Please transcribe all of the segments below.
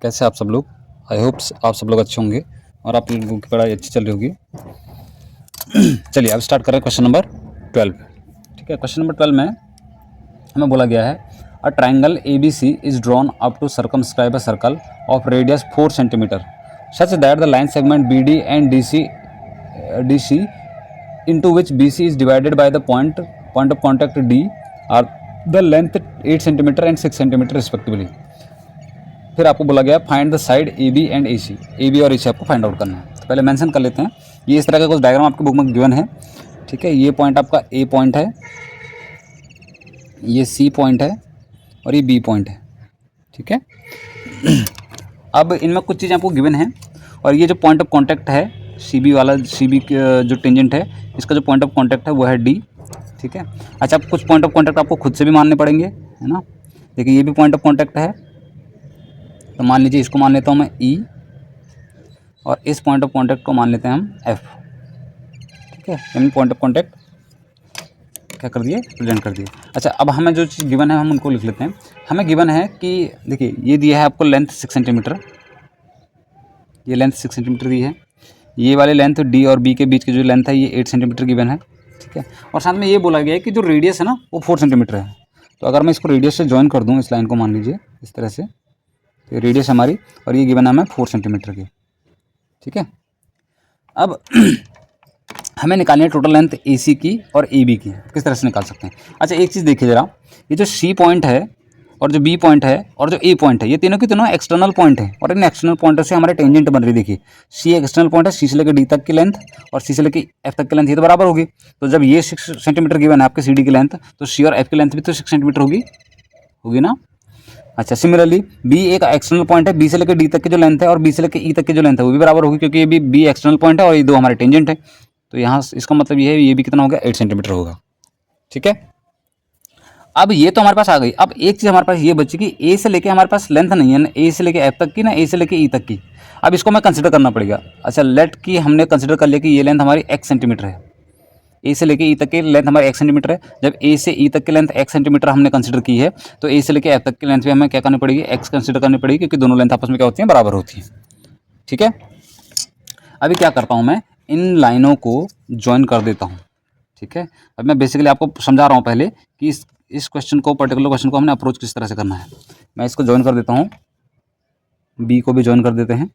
कैसे आप सब लोग। आई होप आप सब लोग अच्छे होंगे और आप लोगों की पढ़ाई अच्छी चल रही होगी। चलिए अब स्टार्ट करें क्वेश्चन नंबर 12। ठीक है, क्वेश्चन नंबर 12 में हमें बोला गया है a triangle A B C is drawn up to circumscribe a circle of radius 4 centimetre such that the line segment B D and D C into which BC is divided by the point of contact D are the length 8 cm and 6 cm respectively। फिर आपको बोला गया find the side A B and A C. A B और A सी आपको find out करना है। तो पहले मेंशन कर लेते हैं, ये इस तरह का कुछ डायग्राम आपके बुक में गिवन है। ठीक है, ये पॉइंट आपका ए पॉइंट है, ये सी पॉइंट है और ये बी पॉइंट है। ठीक है, अब इनमें कुछ चीज़ें आपको गिवन है और ये जो पॉइंट ऑफ कॉन्टैक्ट है सी बी वाला, सी बी जो टेंजेंट है इसका जो पॉइंट ऑफ कॉन्टैक्ट है वो है डी। ठीक है, अच्छा अब कुछ पॉइंट ऑफ कॉन्टैक्ट आपको खुद से भी मानने पड़ेंगे, है ना। देखिए ये भी पॉइंट ऑफ कॉन्टैक्ट है, तो मान लीजिए इसको मान लेता हूँ मैं ई और इस पॉइंट ऑफ कॉन्टैक्ट को मान लेते हैं हम एफ। ठीक है, यानी पॉइंट ऑफ कॉन्टैक्ट क्या कर दिए, प्रेजेंट कर दिए। अच्छा अब हमें जो चीज़ गिवन है हम उनको लिख लेते हैं। हमें गिवन है कि देखिए ये दिया है आपको लेंथ 6 सेंटीमीटर, ये लेंथ 6 सेंटीमीटर दी है। ये वाली लेंथ डी और बी के बीच की जो लेंथ है ये 8 सेंटीमीटर गिवन है। ठीक है, और साथ में ये बोला गया है कि जो रेडियस है ना वो 4 सेंटीमीटर है। तो अगर मैं इसको रेडियस से ज्वाइन कर दूँ इस लाइन को, मान लीजिए इस तरह से, तो रेडियस हमारी और ये गिवन है हमें 4 सेंटीमीटर की। ठीक है, अब हमें निकालनी है टोटल लेंथ ए सी की और ए बी की। किस तरह से निकाल सकते हैं। अच्छा एक चीज़ देखिए ज़रा, ये जो सी पॉइंट है और जो बी पॉइंट है और जो ए पॉइंट है ये तीनों की तीनों एक्सटर्नल पॉइंट है और इन एक्सटर्नल पॉइंटों से हमारे टेंजेंट बन रही। देखिए सी एक्सटर्नल पॉइंट है, सी से लेकर डी तक की लेंथ और सी से लेकर एफ तक की लेंथ ये तो बराबर होगी। तो जब ये 6 सेंटीमीटर गिवन है आपके सी डी की लेंथ, तो सी और एफ की लेंथ भी तो 6 सेंटीमीटर होगी ना। अच्छा सिमिलरली बी एक एक्सटर्नल पॉइंट है, बी से लेकर डी तक की जो लेंथ है और बी से लेकर ई तक की जो लेंथ है वो भी बराबर होगी, क्योंकि ये भी बी एक्सटर्नल पॉइंट है और ये दो हमारे टेंजेंट है। तो यहाँ इसका मतलब ये है ये भी कितना हो गया, 8 सेंटीमीटर होगा। ठीक है, अब ये तो हमारे पास आ गई। अब एक चीज़ हमारे पास ये बची कि ए से लेके हमारे पास लेंथ नहीं है ना ए से लेके एफ तक की, ना ए से लेके ई तक की। अब इसको मैं कंसिडर करना पड़ेगा। अच्छा लेट की हमने कंसिडर कर लिया कि ये लेंथ हमारी x सेंटीमीटर है, ए से लेके ई तक की लेंथ हमारी x सेंटीमीटर है। जब ए से ई तक की लेंथ x सेंटीमीटर हमने कंसिडर की है, तो ए से लेके एफ तक की लेंथ भी हमें क्या करनी पड़ेगी, x कंसिडर करनी पड़ेगी, क्योंकि दोनों लेंथ आपस में क्या होती हैं, बराबर होती हैं। ठीक है, अभी क्या करता हूँ मैं, इन लाइनों को ज्वाइन कर देता हूँ। ठीक है, अब मैं बेसिकली आपको समझा रहा हूँ पहले कि इस क्वेश्चन को, पर्टिकुलर क्वेश्चन को हमने अप्रोच किस तरह से करना है। मैं इसको ज्वाइन कर देता हूँ, बी को भी ज्वाइन कर देते हैं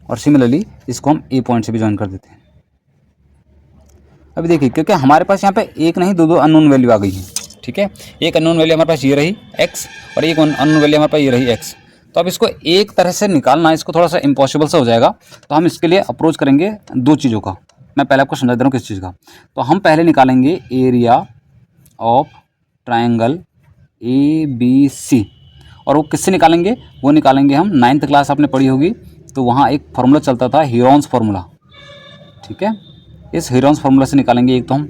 और सिमिलरली इसको हम ए पॉइंट से भी ज्वाइन कर देते हैं। अभी देखिए क्योंकि हमारे पास यहाँ पे एक नहीं दो अननोन वैल्यू आ गई है। ठीक है, एक अननोन वैल्यू हमारे पास ये रही x और एक अननोन वैल्यू हमारे पास ये रही x। तो अब इसको एक तरह से निकालना इसको थोड़ा सा इम्पॉसिबल सा हो जाएगा। तो हम इसके लिए अप्रोच करेंगे दो चीज़ों का। मैं पहले आपको समझा दे रहा हूँ किस चीज़ का। तो हम पहले निकालेंगे area of triangle A B C, और वो किससे निकालेंगे, वो निकालेंगे हम 9th क्लास आपने पढ़ी होगी, तो वहाँ एक फार्मूला चलता था हीरोन्स फार्मूला। ठीक है, इस हीरोन्स फार्मूला से निकालेंगे एक तो हम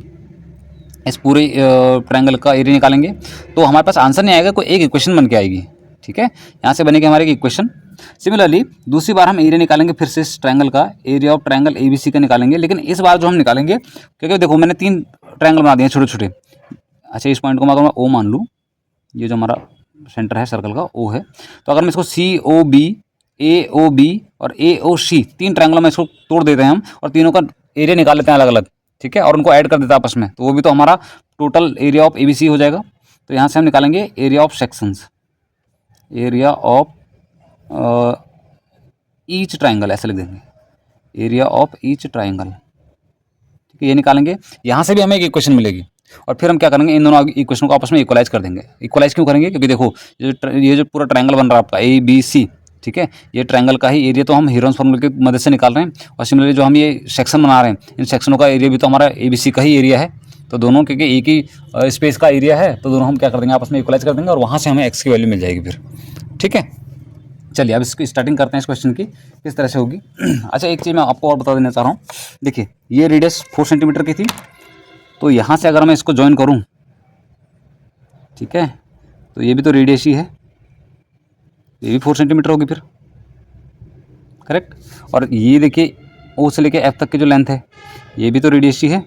इस पूरे ट्रायंगल का एरिया निकालेंगे। तो हमारे पास आंसर नहीं आएगा, कोई एक इक्वेशन बन के आएगी। ठीक है, यहाँ से बनेगी हमारे एक इक्वेशन। सिमिलरली दूसरी बार हम एरिया निकालेंगे फिर से इस ट्रायंगल का, area of triangle A B C का निकालेंगे। लेकिन इस बार जो हम निकालेंगे, क्योंकि देखो मैंने 3 ट्रायंगल बना दिए छोटे छोटे। अच्छा इस पॉइंट को मैं अगर मैं ओ मान लूँ, ये जो हमारा सेंटर है सर्कल का ओ है, तो अगर मैं इसको सी ओ बी, ए ओ बी और ए ओ सी 3 ट्रायंगलों में इसको तोड़ देते हैं हम और तीनों का एरिया निकाल लेते हैं अलग अलग। ठीक है, और उनको ऐड कर देता है आपस में, तो वो भी तो हमारा टोटल एरिया ऑफ एबीसी हो जाएगा। तो यहाँ से हम निकालेंगे area of sections, area of each triangle, ऐसे लिख देंगे एरिया ऑफ ईच ट्राइंगल। ठीक है, ये निकालेंगे। यहाँ से भी हमें एक इक्वेशन मिलेगी और फिर हम क्या करेंगे, इन दोनों इक्वेशन को आपस में इक्वलाइज कर देंगे। इक्वलाइज क्यों करेंगे, क्योंकि देखो ये जो पूरा ट्राइंगल बन रहा है आपका ए बी सी, ठीक है, ये ट्रायंगल का ही एरिया तो हम हीरोन्स फार्मूले की मदद से निकाल रहे हैं, और सिमिलरली जो हम ये सेक्शन बना रहे हैं इन सेक्शनों का एरिया भी तो हमारा एबीसी का ही एरिया है। तो दोनों क्योंकि एक ही स्पेस का एरिया है, तो दोनों हम क्या कर देंगे, आपस में इक्वलाइज कर देंगे और वहाँ से हमें एक्स की वैल्यू मिल जाएगी फिर। ठीक है, चलिए अब इसकी स्टार्टिंग करते हैं इस क्वेश्चन की किस तरह से होगी। अच्छा एक चीज़ मैं आपको और बता देना चाह रहा हूँ, देखिए ये रेडियस 4 सेंटीमीटर की थी, तो यहाँ से अगर मैं इसको ज्वाइन करूँ, ठीक है, तो ये भी तो रेडियस ही है, ये भी 4 सेंटीमीटर होगी फिर, करेक्ट। और ये देखिए ओ से लेके एफ तक की जो लेंथ है ये भी तो रेडियस ही है,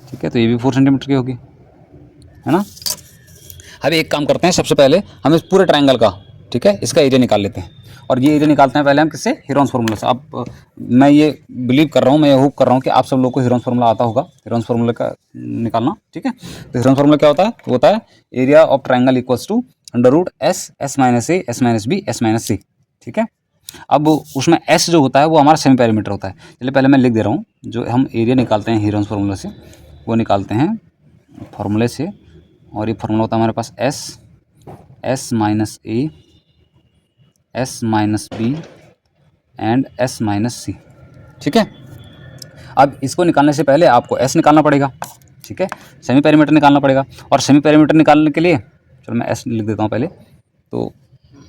ठीक है, तो ये भी 4 सेंटीमीटर की होगी, है ना। अब एक काम करते हैं, सबसे पहले हम इस पूरे ट्रायंगल का, ठीक है, इसका एरिया निकाल लेते हैं। और ये एरिया निकालते हैं पहले हम किससे, हीरोन्स फार्मूला से। अब मैं ये बिलीव कर रहा हूँ, मैं ये होप कर रहा हूँ कि आप सब लोग को हीरोन्स फार्मूला आता होगा, हीरोन्स फार्मूला का निकालना, ठीक है। तो हीरोन्स फार्मूला क्या होता है, तो होता है area of triangle equals to under root s, s minus a, s minus b, s minus c, ठीक है। अब उसमें एस जो होता है वो हमारा सेमी पेरीमीटर होता है। चलिए पहले मैं लिख दे रहा हूँ, जो हम एरिया निकालते हैं हीरोन्स फार्मूला से, वो निकालते हैं फार्मूले से। और ये फार्मूला होता है हमारे पास s, s minus a, s minus b and s minus c, ठीक है। अब इसको निकालने से पहले आपको एस निकालना पड़ेगा, ठीक है, सेमी पेरीमीटर निकालना पड़ेगा। और सेमी पेरीमीटर निकालने के लिए, चलो मैं एस लिख देता हूँ पहले, तो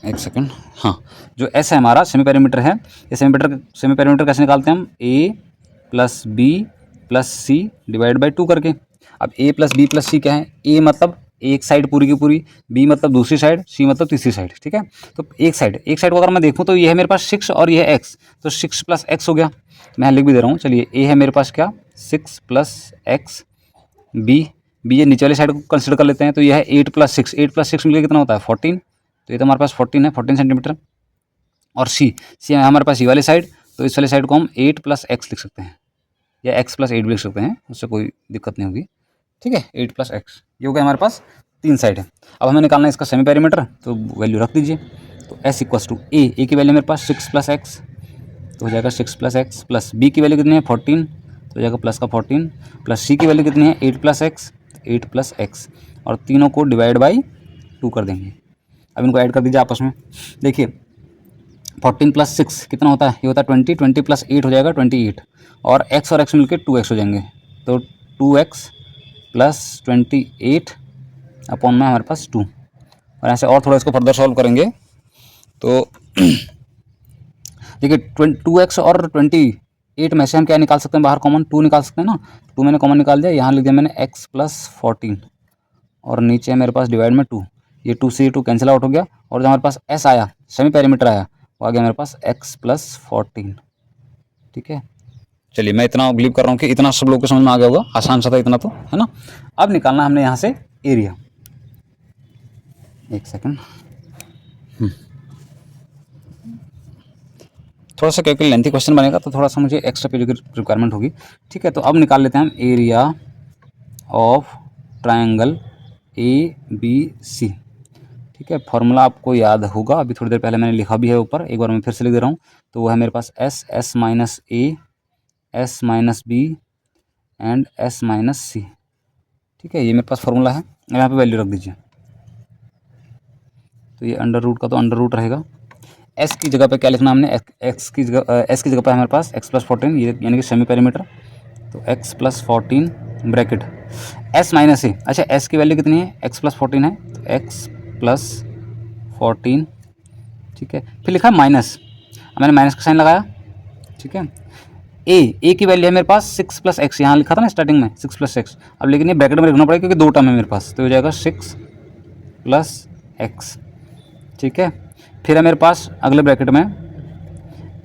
एक सेकंड, हाँ, जो एस है हमारा सेमी पेरीमीटर है, ये सेमी पेरीमीटर कैसे निकालते हैं हम, a plus b plus c divide by 2 करके। अब a plus b plus c क्या है, ए मतलब एक साइड पूरी की पूरी, बी मतलब दूसरी साइड, सी मतलब तीसरी साइड, ठीक है। तो एक साइड को अगर मैं देखूँ तो ये है मेरे पास 6 और ये है एक्स, तो 6 प्लस एक्स हो गया। मैं लिख भी दे रहा हूँ, चलिए ए है मेरे पास क्या, 6 प्लस एक्स, बी ये नीचे वाली साइड को कंसिडर कर लेते हैं, तो ये है 8 प्लस 6, 8 प्लस 6 मिलकर कितना होता है 14, तो ये तो हमारे पास 14 है, 14 सेंटीमीटर। और सी है हमारे पास ये वाली साइड, तो इस वाली साइड को हम 8 प्लस एक्स लिख सकते हैं, या एक्स प्लस 8 भी लिख सकते हैं, उससे कोई दिक्कत नहीं होगी, ठीक है। 8 प्लस एक्स, ये हो गया हमारे पास 3 साइड है। अब हमें निकालना है इसका सेमी पेरीमीटर, तो वैल्यू रख दीजिए। तो एस इक्वस टू ए की वैल्यू मेरे पास 6 प्लस एक्स, तो हो जाएगा 6 प्लस एक्स, प्लस बी की वैल्यू कितनी है 14, तो हो जाएगा प्लस का 14, प्लस सी की वैल्यू कितनी है 8 प्लस एक्स, 8 प्लस एक्स, और तीनों को डिवाइड बाई 2 कर देंगे। अब इनको ऐड कर दीजिए आपस में, देखिए 14 प्लस 6 कितना होता है, ये होता है 20, 20 प्लस 8 हो जाएगा 28, और एक्स मिलकर 2x हो जाएंगे, तो 2x प्लस 28 अपॉन में हमारे पास 2। और ऐसे और थोड़ा इसको फर्दर सॉल्व करेंगे तो देखिए 2x और 28 में से हम क्या निकाल सकते हैं बाहर कॉमन, 2 निकाल सकते हैं ना, 2 मैंने कॉमन निकाल दिया, यहाँ लिख दिया मैंने x प्लस 14, और नीचे मेरे पास डिवाइड में 2, ये 2 से 2 कैंसिल आउट हो गया, और जो हमारे पास s आया सेमी पेरीमीटर आया वो आ गया मेरे पास x प्लस 14, ठीक है। चलिए मैं इतना बिलीव कर रहा हूँ कि इतना सब लोग को समझ में आ गया होगा, आसान सा था इतना तो, है ना। अब निकालना हमने यहाँ से एरिया, एक सेकंड, थोड़ा सा क्योंकि लेंथी क्वेश्चन बनेगा तो थोड़ा सा मुझे एक्स्ट्रा पेज की रिक्वायरमेंट होगी, ठीक है। तो अब निकाल लेते हैं हम area of triangle A B C, ठीक है। फॉर्मूला आपको याद होगा, अभी थोड़ी देर पहले मैंने लिखा भी है ऊपर, एक बार मैं फिर से लिख दे रहा हूँ। तो वो है मेरे पास s, s minus a, s minus b and s minus c, ठीक है। ये मेरे पास फॉर्मूला है, यहाँ पे वैल्यू रख दीजिए। तो ये अंडर रूट का तो अंडर रूट रहेगा, एस की जगह पे क्या लिखना हमने, एक्स की जगह एस की जगह पे हमारे पास एक्स प्लस 14, ये यानी कि सेमी पेरीमीटर, तो x plus 14 bracket s minus a, अच्छा एस की वैल्यू कितनी है, एक्स प्लस 14 है, तो एक्स प्लस 14, ठीक है। फिर लिखा माइनस, मैंने माइनस का साइन लगाया, ठीक है। ए की वैल्यू है मेरे पास 6 प्लस एक्स, यहाँ लिखा था ना स्टार्टिंग में 6 प्लस एक्स, अब लेकिन ये ब्रैकेट में लिखना पड़ेगा क्योंकि 2 टर्म है मेरे पास, तो हो जाएगा 6 प्लस एक्स, ठीक है। फिर है मेरे पास अगले ब्रैकेट में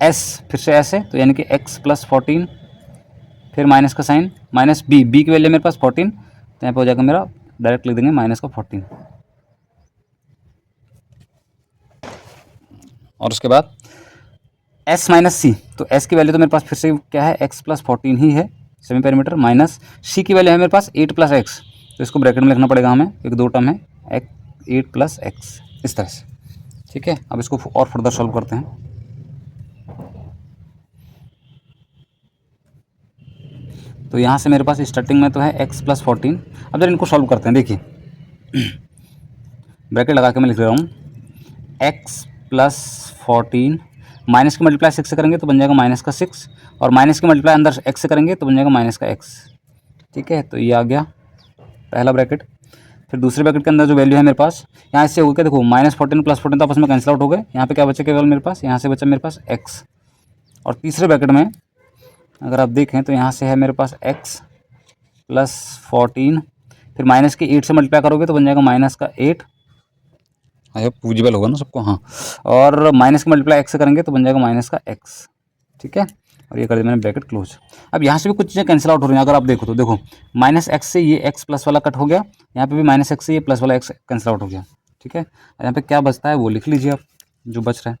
एस, फिर से एस है, तो यानी कि एक्स प्लस 14, फिर माइनस का साइन, माइनस बी की वैल्यू मेरे पास 14, तो यहाँ पे हो जाएगा मेरा, डायरेक्ट लिख देंगे माइनस का 14, और उसके बाद एस माइनस सी, तो एस की वैल्यू तो मेरे पास फिर से क्या है, एक्स प्लस 14 ही है सेमी पेरीमीटर, माइनस सी की वैल्यू है मेरे पास 8 प्लस एक्स, तो इसको ब्रैकेट में लिखना पड़ेगा हमें क्योंकि 2 टर्म है, 8 प्लस एक्स, इस तरह से, ठीक है। अब इसको और फर्दर सॉल्व करते हैं। तो यहाँ से मेरे पास स्टार्टिंग में तो है x प्लस 14, अब जरा इनको सॉल्व करते हैं, देखिए ब्रैकेट लगा के मैं लिख रहा हूँ, x प्लस 14 माइनस की मल्टीप्लाई 6 से करेंगे तो बन जाएगा माइनस का 6, और माइनस की मल्टीप्लाई अंदर x से करेंगे तो बन जाएगा माइनस का x, ठीक है। तो ये आ गया पहला ब्रैकेट। फिर दूसरे ब्रैकेट के अंदर जो वैल्यू है मेरे पास, यहाँ इससे हो गया, देखो माइनस 14 प्लस 14 तो आपस में कैंसिल आउट हो गए, यहाँ पे क्या बचा केवल मेरे पास, यहाँ से बचा मेरे पास x, और तीसरे ब्रैकेट में अगर आप देखें तो यहाँ से है मेरे पास x प्लस 14, फिर माइनस के 8 से मल्टीप्लाई करोगे तो बन जाएगा माइनस का 8, आई होप पूजिबल होगा ना सबको, हाँ, और माइनस की मल्टीप्लाई x से करेंगे तो बन जाएगा माइनस का x, ठीक है। और ये कर दिया मैंने ब्रैकेट क्लोज। अब यहाँ से भी कुछ चीज़ें कैंसिल आउट हो रही हैं, अगर आप देखो तो देखो -x से ये x प्लस वाला कट हो गया, यहाँ पे भी -x से ये प्लस वाला x कैंसिल आउट हो गया, ठीक है। यहाँ पे क्या बचता है वो लिख लीजिए आप, जो बच रहा है।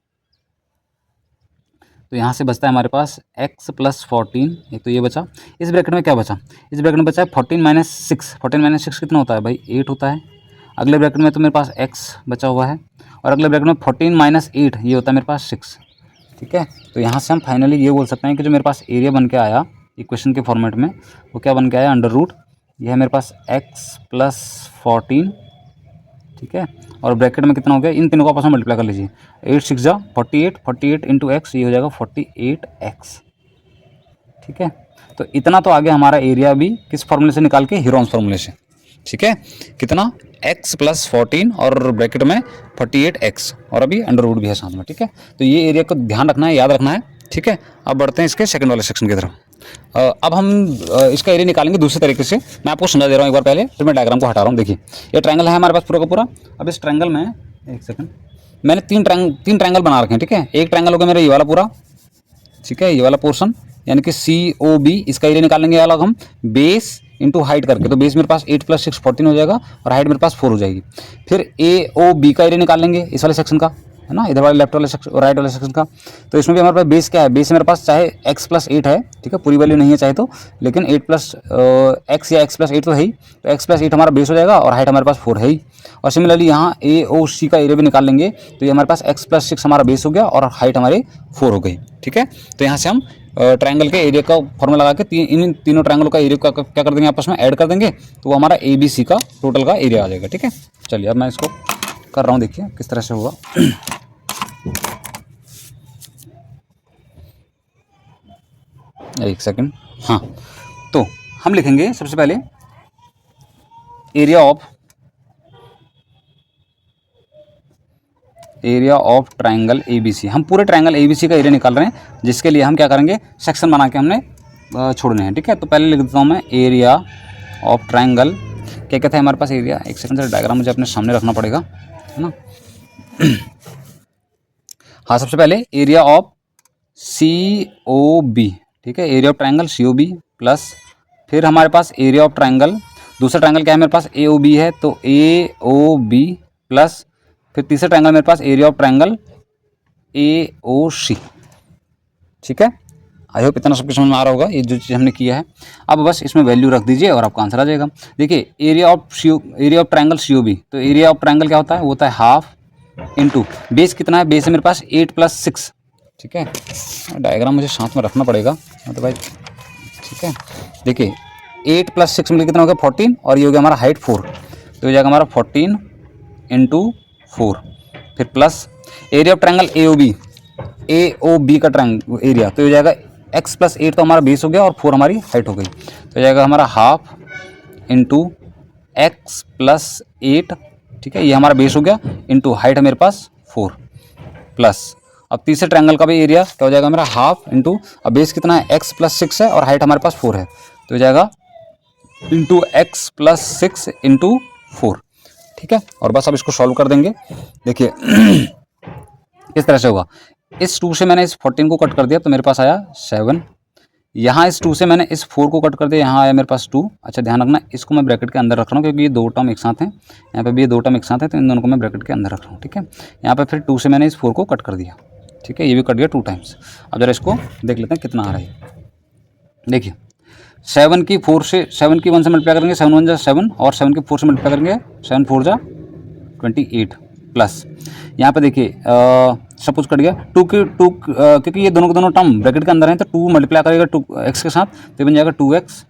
तो यहाँ से बचता है हमारे पास x प्लस 14, एक तो ये बचा। इस ब्रैकेट में क्या बचा, इस ब्रैकेट में बचा है 14 माइनस 6, 14 माइनस 6 कितना होता है भाई 8 होता है। अगले ब्रैकेट में तो मेरे पास x बचा हुआ है, और अगले ब्रैकेट में 14 माइनस 8 ये होता है मेरे पास 6, ठीक है। तो यहाँ से हम फाइनली ये बोल सकते हैं कि जो मेरे पास एरिया बन के आया इक्वेशन के फॉर्मेट में, वो क्या बन के आया, अंडर रूट ये है मेरे पास x प्लस 14, ठीक है। और ब्रैकेट में कितना हो गया, इन तीनों को आपस में मल्टीप्लाई कर लीजिए, 8 6 जा 48, 48 इंटू एक्स, ये हो जाएगा 48x, ठीक है। तो इतना तो आ गया हमारा एरिया भी किस फॉर्मूले से निकाल के, हीरोन्स फॉर्मूले से, ठीक है। कितना, x प्लस 14 और ब्रैकेट में 48x, और अभी अंडर रूट भी है साथ में, ठीक है। तो ये एरिया को ध्यान रखना है, याद रखना है, ठीक है। अब बढ़ते हैं इसके सेकंड वाले सेक्शन की तरफ। अब हम इसका एरिया निकालेंगे दूसरे तरीके से, मैं आपको समझा दे रहा हूँ एक बार पहले, फिर मैं डायग्राम को हटा रहा हूँ। देखिए ये ट्रायंगल है हमारे पास पूरा का पूरा। अब इस ट्रायंगल में एक सेकंड, मैंने तीन ट्रायंगल बना रखे हैं, ठीक है। एक ट्रायंगल हो गया मेरा ये वाला पूरा, ठीक है, ये वाला पोर्शन यानी कि COB, इसका एरिया निकालेंगे अलग हम बेस इंटू हाइट करके। तो बेस मेरे पास 8 प्लस 6 14 हो जाएगा, और हाइट मेरे पास 4 हो जाएगी। फिर AOB का एरिया निकाल लेंगे इस वाले सेक्शन का, है ना, इधर वाले लेफ्ट वाले सेक्शन और राइट वाले सेक्शन का। तो इसमें भी हमारे पास बेस क्या है, बेस मेरे पास चाहे x प्लस 8 है, ठीक है, पूरी वैल्यू नहीं है चाहे तो, लेकिन 8 प्लस x या x प्लस 8 तो है ही। तो x प्लस 8 हमारा बेस हो जाएगा, और हाइट हमारे पास 4 है ही। और सिमिलरली यहाँ AOC का एरिया भी निकाल लेंगे, तो ये हमारे पास x प्लस 6 हमारा बेस हो गया, और हाइट हमारे 4 हो गई, ठीक है। तो यहाँ से हम ट्रायंगल के एरिया का फॉर्मूला लगा के इन तीनों ट्रायंगलों का एरिया का क्या कर देंगे, आपस में ऐड कर देंगे, तो वो हमारा ABC का टोटल का एरिया आ जाएगा, ठीक है। चलिए अब मैं इसको कर रहा हूँ, देखिए किस तरह से होगा। एक सेकंड, हाँ, तो हम लिखेंगे सबसे पहले एरिया ऑफ ट्रायंगल ABC। हम पूरे ट्रायंगल ABC का एरिया निकाल रहे हैं, जिसके लिए हम क्या करेंगे, सेक्शन बना के हमने छोड़ने हैं, ठीक है। तो पहले लिख देता हूँ मैं एरिया ऑफ ट्रायंगल, क्या कहते हैं हमारे पास एरिया, एक सेकंड से डायग्राम मुझे अपने सामने रखना पड़ेगा, है ना। हाँ, सबसे पहले एरिया ऑफ COB, ठीक है, area of triangle COB plus, फिर हमारे पास एरिया ऑफ ट्रायंगल, दूसरा ट्रायंगल क्या है मेरे पास AOB है, तो AOB प्लस, फिर तीसरा ट्रायंगल मेरे पास एरिया ऑफ ट्रायंगल AOC, ठीक है। आई होप इतना सबके समझ में आ रहा होगा ये जो चीज़ हमने किया है। अब बस इसमें वैल्यू रख दीजिए और आपका आंसर आ जाएगा। देखिए एरिया ऑफ ट्रायंगल COB, तो एरिया ऑफ ट्रायंगल क्या होता है, वो होता है हाफ इंटू बेस, कितना है, बेस है मेरे पास 8 प्लस 6, ठीक है। डायग्राम मुझे साथ में रखना पड़ेगा तो भाई, ठीक है। देखिए 8 प्लस 6 मिलकर कितना हो गया 14, और ये हो गया हमारा हाइट 4, तो हो जाएगा हमारा 14 इंटू 4, फिर plus area of triangle AOB का ट्रायंगल एरिया, तो हो जाएगा x प्लस 8 तो हमारा बेस हो गया, और 4 हमारी हाइट हो गई, तो हो जाएगा हमारा हाफ इंटू x प्लस 8, ठीक है, ये हमारा बेस हो गया, इंटू हाइट है मेरे पास 4 प्लस। अब तीसरे ट्रायंगल का भी एरिया क्या हो जाएगा मेरा, हाफ इंटू, अब बेस कितना है x प्लस 6 है, और हाइट हमारे पास 4 है, तो हो जाएगा इंटू x प्लस 6 इंटू 4, ठीक है। और बस अब इसको सॉल्व कर देंगे। देखिए किस तरह से होगा, इस 2 से मैंने इस 14 को कट कर दिया, तो मेरे पास आया 7, यहाँ इस 2 से मैंने इस 4 को कट कर दिया, यहाँ आया मेरे पास 2। अच्छा ध्यान रखना, इसको मैं ब्रैकेट के अंदर रख रहा हूँ क्योंकि ये 2 टर्म एक साथ हैं, यहाँ पे भी ये 2 टर्म एक साथ हैं, तो इन दोनों को मैं ब्रैकेट के अंदर रख रहा हूँ, ठीक है। यहाँ पे फिर 2 से मैंने इस 4 को कट कर दिया, ठीक है, ये भी कट गया 2 टाइम्स। अब जरा इसको देख लेते हैं कितना आ रहा है। देखिए 7 की 1 से मल्टीप्लाई करेंगे, 7 1 जा 7, और 7 की 4 से मल्टीप्लाई करेंगे, 7 4 जा 28 प्लस, यहाँ पे देखिए सब कुछ कट गया, 2 क्योंकि ये दोनों के दोनों टर्म ब्रैकेट के अंदर हैं, तो 2 मल्टीप्लाई करेगा 2x के साथ, तो बन जाएगा 2x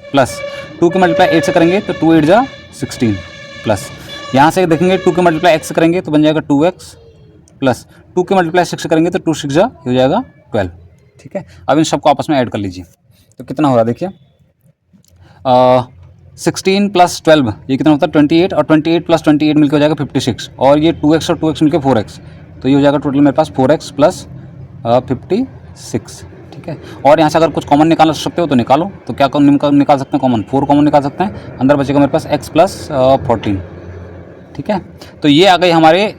प्लस 2 के मल्टीप्लाई 8 से करेंगे तो 2 8 जा 16 प्लस, यहाँ से देखेंगे 2 के मल्टीप्लाई x से करेंगे तो बन जाएगा 2x प्लस 2 के मल्टीप्लाई 6 से करेंगे तो 2 6 जा हो जाएगा 12, ठीक है। अब इन सबको आपस में ऐड कर लीजिए, तो कितना हो रहा है देखिए, 16 प्लस 12 ये कितना होता है 28, और 28 प्लस 28 मिलकर हो जाएगा 56, और ये 2x और 2x मिलकर 4x, तो ये हो जाएगा टोटल मेरे पास 4x प्लस 56, ठीक है। और यहाँ से अगर कुछ कॉमन निकाल सकते हो तो निकालो, तो क्या निकाल सकते हैं कॉमन, 4 कॉमन निकाल सकते हैं, अंदर बचेगा मेरे पास x प्लस 14, ठीक है। तो ये आ गई हमारे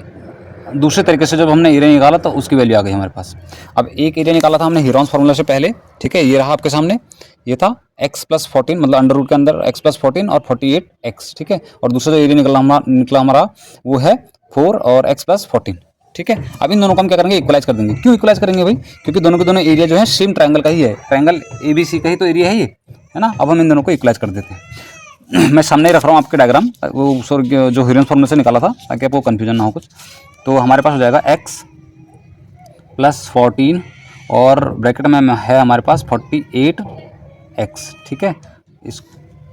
दूसरे तरीके से जब हमने एरिया निकाला तो उसकी वैल्यू आ गई हमारे पास। अब एक एरिया निकाला था हमने हीरोन्स फार्मूला से पहले, ठीक है, ये रहा आपके सामने, ये था x + 14, मतलब अंडर रूट के अंदर x + 14 और 48x, ठीक है। और दूसरा जो एरिया निकला हमारा वो है 4 और x + 14, ठीक है। अब इन दोनों को हम क्या करेंगे, इक्वलाइज कर देंगे। क्यों इक्वलाइज करेंगे भाई, क्योंकि दोनों के दोनों एरिया जो है सेम ट्रायंगल का ही है, ट्रायंगल ABC का ही तो एरिया है ये, है ना। अब हम इन दोनों को इक्वलाइज कर देते हैं। मैं सामने ही रख रहा हूँ आपके डायग्राम, वो सॉरी जो हीरोन्स फार्मूला से निकाला था, ताकि आपको कन्फ्यूजन ना हो कुछ। तो हमारे पास हो जाएगा x + 14 और ब्रैकेट में है हमारे पास 48x, ठीक है। इस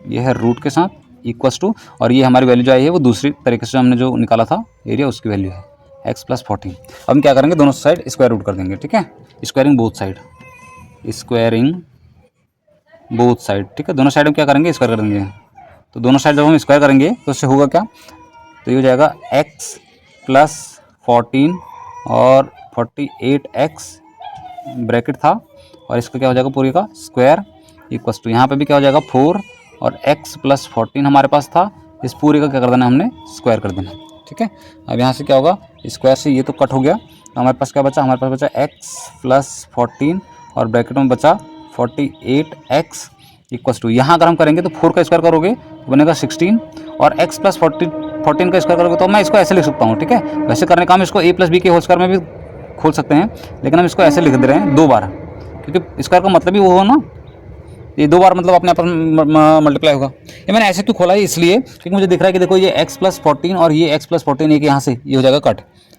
ये है रूट के साथ इक्वल्स टू, और ये हमारी वैल्यू जो आई है वो दूसरी तरीके से हमने जो निकाला था एरिया, उसकी वैल्यू है x + 14। अब हम क्या करेंगे, दोनों साइड स्क्वायर रूट कर देंगे, ठीक है। Squaring both side, squaring both side, ठीक है। दोनों साइड में क्या करेंगे, स्क्वायर कर देंगे। तो दोनों साइड जब हम स्क्वायर करेंगे तो उससे होगा क्या, तो ये हो जाएगा x + 14 और 48x ब्रैकेट था, और इसका क्या हो जाएगा पूरी का स्क्वायर इक्वल्स टू, यहाँ पे भी क्या हो जाएगा 4 और x + 14 हमारे पास था, इस पूरे का क्या कर देना हमने, स्क्वायर कर देना, ठीक है। अब यहाँ से क्या होगा, स्क्वायर से ये तो कट हो गया, तो हमारे पास क्या बचा, हमारे पास बचा x + 14 और ब्रैकेट में बचा 48x इक्वल्स टू, यहाँ अगर हम करेंगे तो 4 का स्क्वायर करोगे तो बनेगा 16, और x + 14 का स्क्वायर करोगे तो मैं इसको ऐसे लिख सकता हूँ, ठीक है। वैसे करने का हम इसको a + b के होल स्क्वायर में भी खोल सकते हैं, लेकिन हम इसको ऐसे लिख दे रहे हैं 2 बार, क्योंकि स्क्वायर का मतलब ही वो हो ना, ये 2 बार मतलब अपने आप मल्टीप्लाई होगा। ये मैंने ऐसे क्यों खोला है, इसलिए क्योंकि मुझे दिख रहा है कि देखो ये x + 14 और ये x + 14 एक यहाँ से ये हो जाएगा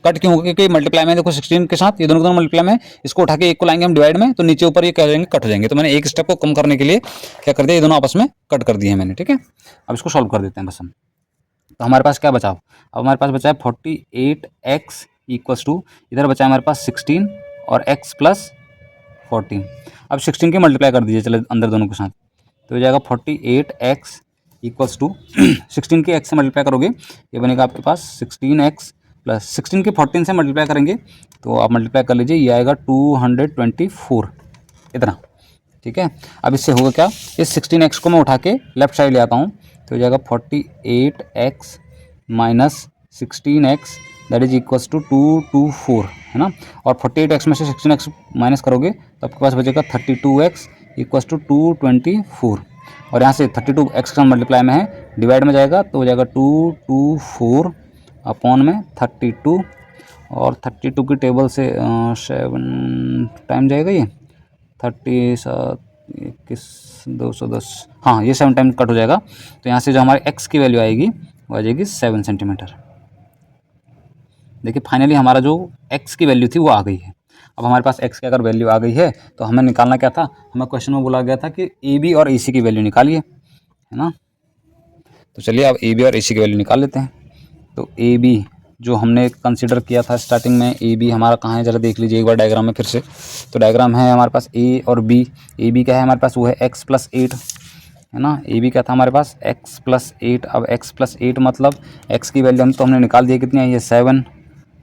कट क्यों होगा, क्योंकि मल्टीप्लाई में देखो 16 के साथ ये दोनों दोनों मल्टीप्लाई में, इसको उठा के एक को लाएंगे हम डिवाइड में, तो नीचे ऊपर ये क्या हो जाएंगे, कट हो जाएंगे। तो मैंने एक स्टेप को कम करने के लिए क्या कर दिया, ये दोनों आपस में कट कर दिए हैं मैंने, ठीक है। अब इसको सॉल्व कर देते हैं बस हम। तो हमारे पास क्या बचा, अब हमारे पास बचा है 48x इक्वल्स टू, इधर बचा है हमारे पास 16 और x + 14। अब 16 की मल्टीप्लाई कर दीजिए चले अंदर दोनों के साथ, तो हो जाएगा 48x इक्वल्स टू 16 के x से मल्टीप्लाई करोगे ये बनेगा आपके पास 16x प्लस 16 के 14 से मल्टीप्लाई करेंगे तो आप मल्टीप्लाई कर लीजिए, ये आएगा 224 इतना, ठीक है। अब इससे होगा क्या, इस 16x को मैं उठा के लेफ्ट साइड ले आता हूँ, तो हो जाएगा 48x minus 16x that is equals to 224, है ना। और 48x में से 16x माइनस करोगे तो आपके पास बचेगा 32x इक्वल्स टू 224, और यहाँ से 32x का मल्टीप्लाई में है, डिवाइड में जाएगा तो हो जाएगा 224 अपॉन में 32, और 32 की टेबल से 7 टाइम जाएगा, ये 30 21 210, हाँ ये 7 टाइम कट हो जाएगा। तो यहाँ से जो हमारे x की वैल्यू आएगी वो आ जाएगी 7 सेंटीमीटर। देखिए फाइनली हमारा जो x की वैल्यू थी वो आ गई है। अब हमारे पास x की अगर वैल्यू आ गई है तो हमें निकालना क्या था, हमें क्वेश्चन में बोला गया था कि AB और AC की वैल्यू निकालिए, है ना। तो चलिए अब AB और AC की वैल्यू निकाल लेते हैं। तो AB जो हमने कंसीडर किया था स्टार्टिंग में, AB हमारा कहाँ है ज़रा देख लीजिए एक बार डायग्राम में फिर से। तो डायग्राम है हमारे पास A और B। AB क्या है हमारे पास, वो है x + 8, है ना। AB क्या था हमारे पास, x + 8। अब x + 8 मतलब x की वैल्यू हमने निकाल दी है, कितनी आई है 7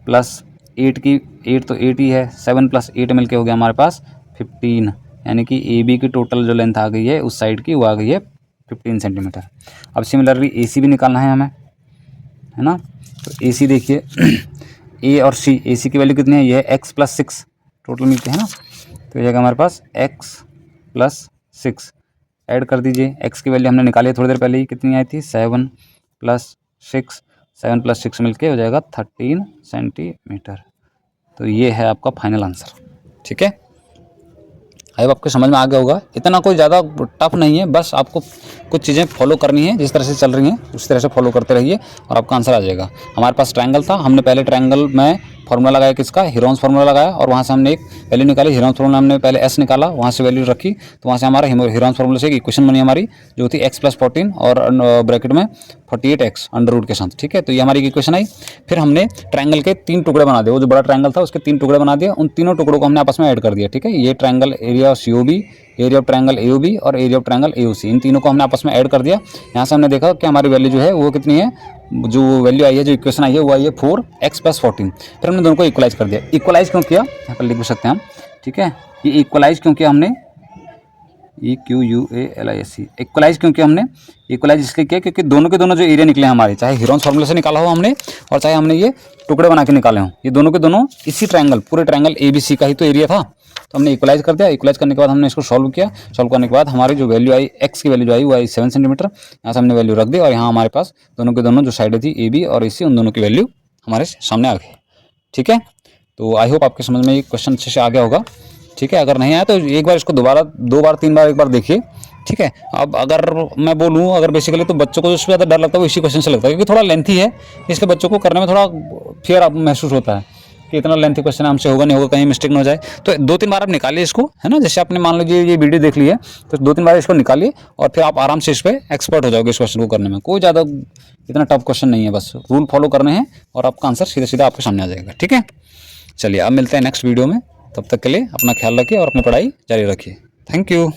प्लस 8 की 8 तो 8 ही है, 7 + 8 मिलके हो गया हमारे पास 15, यानी कि AB की टोटल जो लेंथ आ गई है उस साइड की वो आ गई है 15 सेंटीमीटर। अब सिमिलरली AC भी निकालना है हमें, है ना। तो AC देखिए A और C, AC की वैल्यू कितनी है, ये है x + 6 टोटल मिलके, है ना। तो ये जाएगा हमारे पास x + 6, ऐड कर दीजिए। x की वैल्यू हमने निकाली थोड़ी देर पहले ही, कितनी आई थी 7 + 6, 7 + 6 मिलके हो जाएगा 13 सेंटीमीटर। तो ये है आपका फाइनल आंसर, ठीक है। आई होप आपको समझ में आ गया होगा, इतना कोई ज़्यादा टफ नहीं है, बस आपको कुछ चीज़ें फॉलो करनी है, जिस तरह से चल रही हैं उस तरह से फॉलो करते रहिए और आपका आंसर आ जाएगा। हमारे पास ट्रायंगल था, हमने पहले ट्रायंगल में फार्मूला लगाया किसका, हीरोन्स फार्मूला लगाया, और वहाँ से हमने एक वैल्यू निकाली। हीरोन्स फार्मूला हमने पहले S निकाला, वहाँ से वैल्यू रखी, तो वहाँ से हमारा हीरोन्स फार्मूला से एक इक्वेशन बनी हमारी जो थी x + 14 और ब्रैकेट में 48x अंडर रूट के साथ, ठीक है। तो ये हमारी इक्वेशन आई। फिर हमने ट्रायंगल के 3 टुकड़े बना दिए, वो जो बड़ा ट्रायंगल था उसके 3 टुकड़े बना दिए, उन तीनों टुकड़ों को हमने आपस में ऐड कर दिया, ठीक है। ये triangle area of COB, area of triangle AOB और एरिया ऑफ ट्रायंगल AOC, इन तीनों को हमने आपस में ऐड कर दिया। यहाँ से हमने देखा कि हमारी वैल्यू जो है वो कितनी है, जो वैल्यू आई है, जो इक्वेशन आई है वो आई है 4x + 14। फिर हमने दोनों को इक्वलाइज कर दिया। इक्वलाइज क्यों किया, यहाँ पर लिख भी सकते हैं हम, ठीक है। ये इक्वलाइज क्यों किया हमने, EQUALISE। इक्वलाइज क्योंकि हमने इक्वलाइज इसलिए किया क्योंकि दोनों के दोनों जो एरिया निकले हैं हमारे, चाहे हीरोन्स फार्मूला से निकाला हो हमने और चाहे हमने ये टुकड़े बना के निकाले हों, ये दोनों के दोनों इसी ट्रायंगल, पूरे ट्रायंगल ABC का ही तो एरिया था। तो हमने इक्वलाइज कर दिया। इक्वलाइज करने के बाद हमने इसको सॉल्व किया। सॉल्व करने के बाद हमारी जो वैल्यू आई, एक्स की वैल्यू जो आई वो आई 7 सेंटीमीटर। यहाँ से हमने वैल्यू रख दी और यहाँ हमारे पास दोनों के दोनों जो साइडें थी AB और AC, उन दोनों की वैल्यू हमारे सामने आ गई। ठीक है, तो आई होप आपके समझ में ये क्वेश्चन अच्छे से आ गया होगा। ठीक है, अगर नहीं आया तो एक बार इसको दोबारा 2 बार 3 बार एक बार देखिए। ठीक है, अब अगर मैं बोलूँ, अगर बेसिकली तो बच्चों को सबसे ज़्यादा डर लगता है वो इसी क्वेश्चन से लगता है, क्योंकि थोड़ा लेंथी है, इसलिए बच्चों को करने में थोड़ा फियर आप महसूस होता है कि इतना लेंथी क्वेश्चन हमसे होगा नहीं होगा, कहीं मिस्टेक न हो जाए। तो 2-3 बार आप निकालिए इसको, है ना। जैसे आपने मान लीजिए ये वीडियो देख ली है तो 2-3 बार इसको निकालिए और फिर आप आराम से इस पर एक्सपर्ट हो जाओगे इस क्वेश्चन को करने में। कोई ज़्यादा इतना टफ क्वेश्चन नहीं है, बस रूल फॉलो करने हैं और आपका आंसर सीधा सीधा आपके सामने आ जाएगा। ठीक है, चलिए अब मिलते हैं नेक्स्ट वीडियो में। तब तक के लिए अपना ख्याल रखिए और अपनी पढ़ाई जारी रखिए। Thank you.